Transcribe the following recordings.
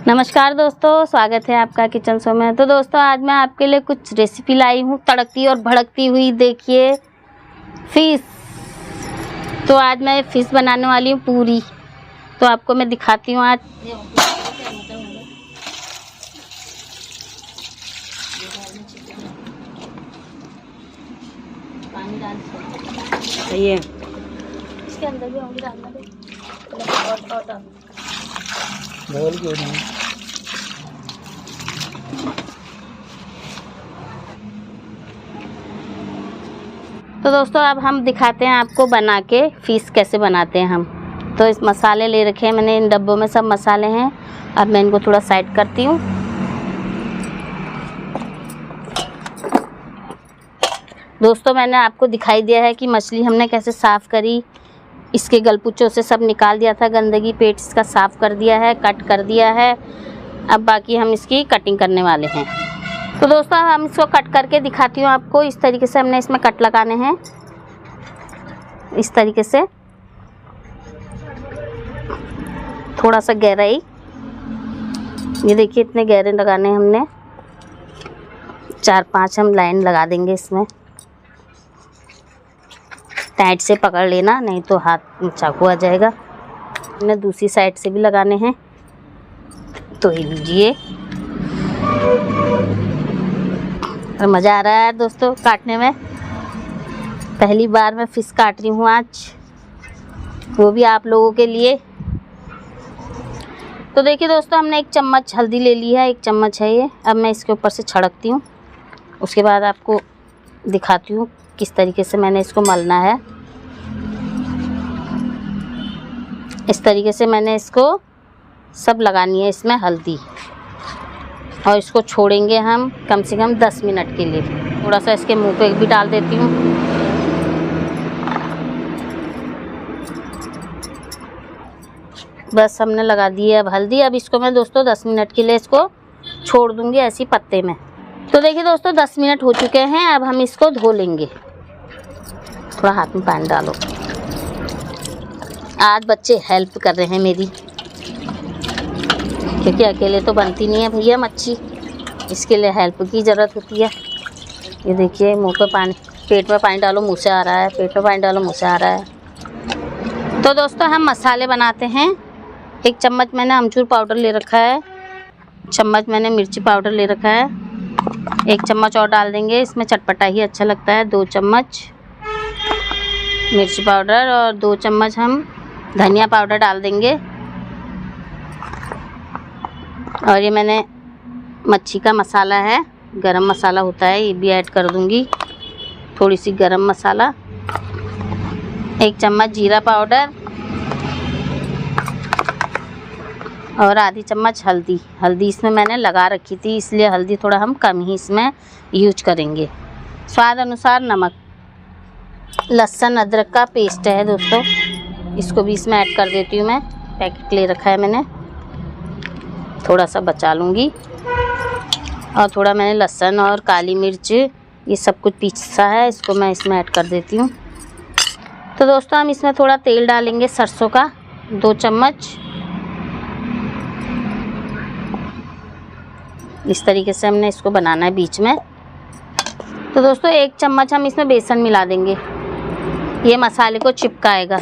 नमस्कार दोस्तों, स्वागत है आपका किचन शो में। तो दोस्तों आज मैं आपके लिए कुछ रेसिपी लाई हूँ, तड़कती और भड़कती हुई। देखिए फिश। तो आज मैं फिश बनाने वाली हूँ पूरी। तो आपको मैं दिखाती हूँ आज। पानी डाल ये इसके अंदर भी होंगी डालना दे और डाल बोल क्यों नहीं। तो दोस्तों अब हम दिखाते हैं आपको बना के फिश कैसे बनाते हैं हम। तो इस मसाले ले रखे हैं मैंने, इन डब्बों में सब मसाले हैं। अब मैं इनको थोड़ा साइड करती हूँ। दोस्तों मैंने आपको दिखाई दिया है कि मछली हमने कैसे साफ़ करी। इसके गलपुचों से सब निकाल दिया था गंदगी, पेट इसका साफ़ कर दिया है, कट कर दिया है। अब बाकी हम इसकी कटिंग करने वाले हैं। तो दोस्तों हम इसको कट करके दिखाती हूँ आपको। इस तरीके से हमने इसमें कट लगाने हैं, इस तरीके से थोड़ा सा गहराई। ये देखिए इतने गहरे लगाने हैं हमने। 4-5 हम लाइन लगा देंगे इसमें। टाइट से पकड़ लेना, नहीं तो हाथ में चाकू आ जाएगा। हमने दूसरी साइड से भी लगाने हैं, तो ये लीजिए। और मज़ा आ रहा है दोस्तों काटने में। पहली बार मैं फिश काट रही हूँ आज, वो भी आप लोगों के लिए। तो देखिए दोस्तों हमने 1 चम्मच हल्दी ले ली है, 1 चम्मच है ये। अब मैं इसके ऊपर से छिड़कती हूँ। उसके बाद आपको दिखाती हूँ किस तरीके से मैंने इसको मलना है। इस तरीके से मैंने इसको सब लगानी है इसमें हल्दी, और इसको छोड़ेंगे हम कम से कम 10 मिनट के लिए। थोड़ा सा इसके मुंह पे भी डाल देती हूँ। बस हमने लगा दी है अब हल्दी। अब इसको मैं दोस्तों 10 मिनट के लिए इसको छोड़ दूँगी ऐसी पत्ते में। तो देखिए दोस्तों 10 मिनट हो चुके हैं। अब हम इसको धो लेंगे। थोड़ा हाथ में पानी डालो। आज बच्चे हेल्प कर रहे हैं मेरी, क्योंकि अकेले तो बनती नहीं है भैया मच्छी, इसके लिए हेल्प की ज़रूरत होती है। ये देखिए मुंह पे पानी, पेट में पानी डालो मुँह से आ रहा है, पेट में पानी डालो मुँह से आ रहा है। तो दोस्तों हम मसाले बनाते हैं। 1 चम्मच मैंने अमचूर पाउडर ले रखा है, चम्मच मैंने मिर्ची पाउडर ले रखा है। 1 चम्मच और डाल देंगे, इसमें चटपटा ही अच्छा लगता है। 2 चम्मच मिर्ची पाउडर और 2 चम्मच हम धनिया पाउडर डाल देंगे। और ये मैंने मच्छी का मसाला है, गरम मसाला होता है, ये भी ऐड कर दूंगी। थोड़ी सी गरम मसाला, 1 चम्मच जीरा पाउडर और आधी चम्मच हल्दी। हल्दी इसमें मैंने लगा रखी थी, इसलिए हल्दी थोड़ा हम कम ही इसमें यूज करेंगे। स्वाद अनुसार नमक। लहसुन अदरक का पेस्ट है दोस्तों, इसको भी इसमें ऐड कर देती हूँ मैं। पैकेट ले रखा है मैंने, थोड़ा सा बचा लूँगी। और थोड़ा मैंने लहसुन और काली मिर्च ये सब कुछ पीसा है, इसको मैं इसमें ऐड कर देती हूँ। तो दोस्तों हम इसमें थोड़ा तेल डालेंगे सरसों का, 2 चम्मच। इस तरीके से हमने इसको बनाना है बीच में। तो दोस्तों 1 चम्मच हम इसमें बेसन मिला देंगे, ये मसाले को चिपकाएगा,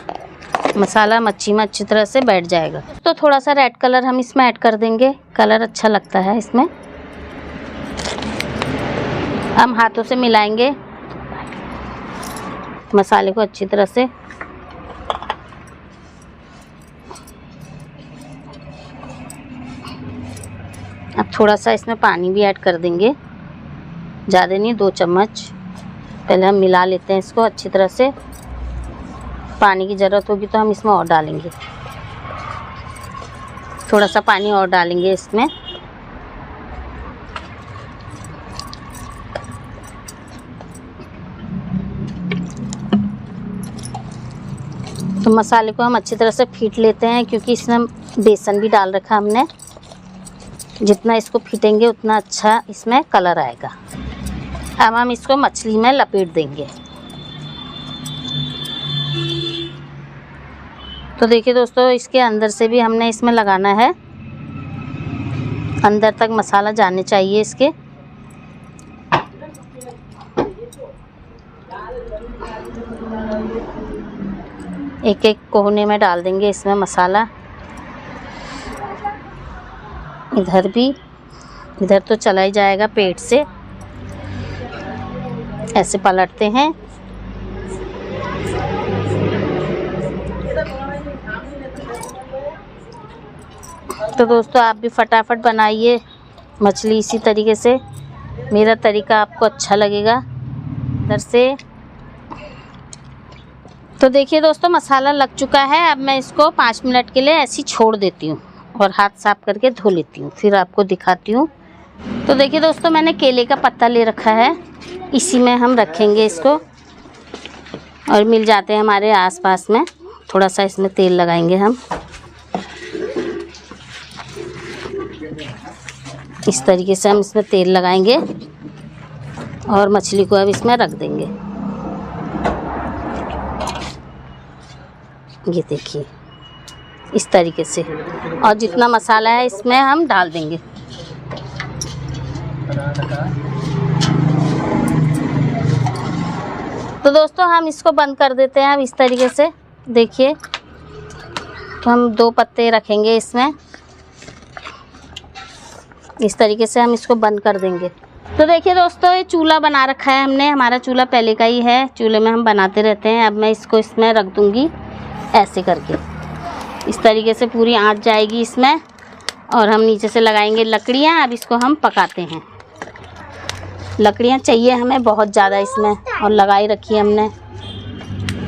मसाला मच्छी में अच्छी तरह से बैठ जाएगा। तो थोड़ा सा रेड कलर हम इसमें ऐड कर देंगे, कलर अच्छा लगता है इसमें। हम हाथों से मिलाएंगे मसाले को अच्छी तरह से। अब थोड़ा सा इसमें पानी भी ऐड कर देंगे, ज़्यादा नहीं, 2 चम्मच। पहले हम मिला लेते हैं इसको अच्छी तरह से। पानी की ज़रूरत होगी तो हम इसमें और डालेंगे, थोड़ा सा पानी और डालेंगे इसमें। तो मसाले को हम अच्छी तरह से फीट लेते हैं, क्योंकि इसमें बेसन भी डाल रखा हमने। जितना इसको फीटेंगे उतना अच्छा इसमें कलर आएगा। अब हम इसको मछली में लपेट देंगे। तो देखिए दोस्तों इसके अंदर से भी हमने इसमें लगाना है। अंदर तक मसाला जाने चाहिए इसके। एक एक कोने में डाल देंगे इसमें मसाला। इधर भी, इधर तो चला ही जाएगा पेट से। ऐसे पलटते हैं। तो दोस्तों आप भी फटाफट बनाइए मछली इसी तरीके से। मेरा तरीका आपको अच्छा लगेगा इधर से। तो देखिए दोस्तों मसाला लग चुका है। अब मैं इसको 5 मिनट के लिए ऐसे ही छोड़ देती हूँ और हाथ साफ करके धो लेती हूँ, फिर आपको दिखाती हूँ। तो देखिए दोस्तों मैंने केले का पत्ता ले रखा है, इसी में हम रखेंगे इसको। और मिल जाते हैं हमारे आसपास में। थोड़ा सा इसमें तेल लगाएंगे हम, इस तरीके से हम इसमें तेल लगाएंगे और मछली को अब इसमें रख देंगे। ये देखिए इस तरीके से, और जितना मसाला है इसमें हम डाल देंगे। तो दोस्तों हम इसको बंद कर देते हैं अब इस तरीके से। देखिए तो हम 2 पत्ते रखेंगे इसमें, इस तरीके से हम इसको बंद कर देंगे। तो देखिए दोस्तों ये चूल्हा बना रखा है हमने, हमारा चूल्हा पहले का ही है, चूल्हे में हम बनाते रहते हैं। अब मैं इसको इसमें रख दूंगी ऐसे करके, इस तरीके से पूरी आंच जाएगी इसमें। और हम नीचे से लगाएंगे लकड़ियाँ। अब इसको हम पकाते हैं। लकड़ियाँ चाहिए हमें बहुत ज़्यादा इसमें, और लगाई रखी है हमने।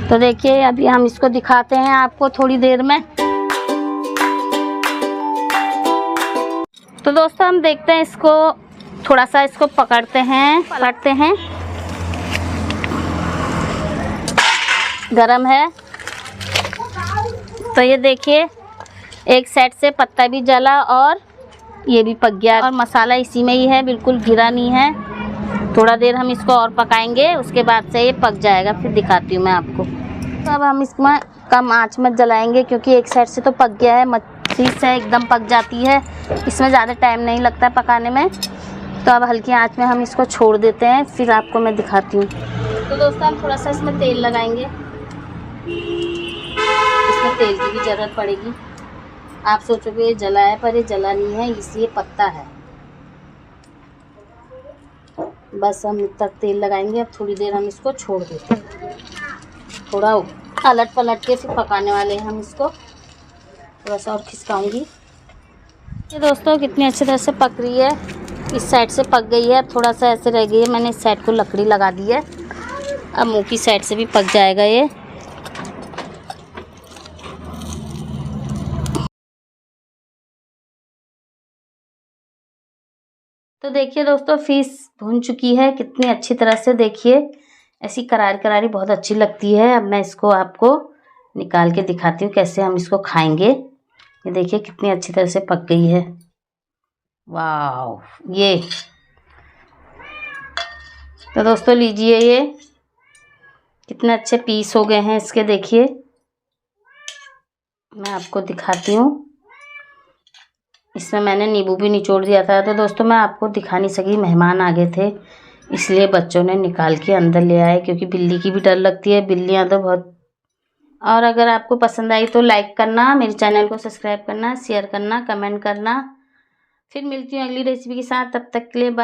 तो देखिए अभी हम इसको दिखाते हैं आपको थोड़ी देर में। तो दोस्तों हम देखते हैं इसको, थोड़ा सा इसको पकड़ते हैं, पलटते हैं। गरम है। तो ये देखिए एक साइड से पत्ता भी जला और ये भी पक गया, और मसाला इसी में ही है, बिल्कुल गिरा नहीं है। थोड़ा देर हम इसको और पकाएंगे, उसके बाद से ये पक जाएगा, फिर दिखाती हूँ मैं आपको। तो अब हम इसमें कम आंच में जलाएंगे, क्योंकि एक साइड से तो पक गया है, मछली से एकदम पक जाती है, इसमें ज़्यादा टाइम नहीं लगता है पकाने में। तो अब हल्की आंच में हम इसको छोड़ देते हैं, फिर आपको मैं दिखाती हूँ। तो दोस्तों हम थोड़ा सा इसमें तेल लगाएंगे, इसमें तेल की भी ज़रूरत पड़ेगी। आप सोचोगे ये जला है, पर ये जला नहीं है, इसलिए पत्ता है। बस हम इतना तेल लगाएंगे। अब थोड़ी देर हम इसको छोड़ देते हैं, थोड़ा अलट पलट के फिर पकाने वाले हैं हम इसको। थोड़ा सा और खिसकाऊंगी। ये दोस्तों कितनी अच्छी तरह से पक रही है, इस साइड से पक गई है, थोड़ा सा ऐसे रह गई है। मैंने इस साइड को लकड़ी लगा दी है, अब मुंह की साइड से भी पक जाएगा ये। तो देखिए दोस्तों फिश भून चुकी है कितनी अच्छी तरह से। देखिए ऐसी करारी करारी बहुत अच्छी लगती है। अब मैं इसको आपको निकाल के दिखाती हूँ कैसे हम इसको खाएंगे। ये देखिए कितनी अच्छी तरह से पक गई है। वाह, ये तो दोस्तों लीजिए, ये कितने अच्छे पीस हो गए हैं इसके। देखिए मैं आपको दिखाती हूँ, इसमें मैंने नींबू भी निचोड़ दिया था। तो दोस्तों मैं आपको दिखा नहीं सकी, मेहमान आ गए थे, इसलिए बच्चों ने निकाल के अंदर ले आए, क्योंकि बिल्ली की भी डर लगती है, बिल्लियाँ तो बहुत। और अगर आपको पसंद आई तो लाइक करना, मेरे चैनल को सब्सक्राइब करना, शेयर करना, कमेंट करना। फिर मिलती हूँ अगली रेसिपी के साथ, तब तक के लिए बाय।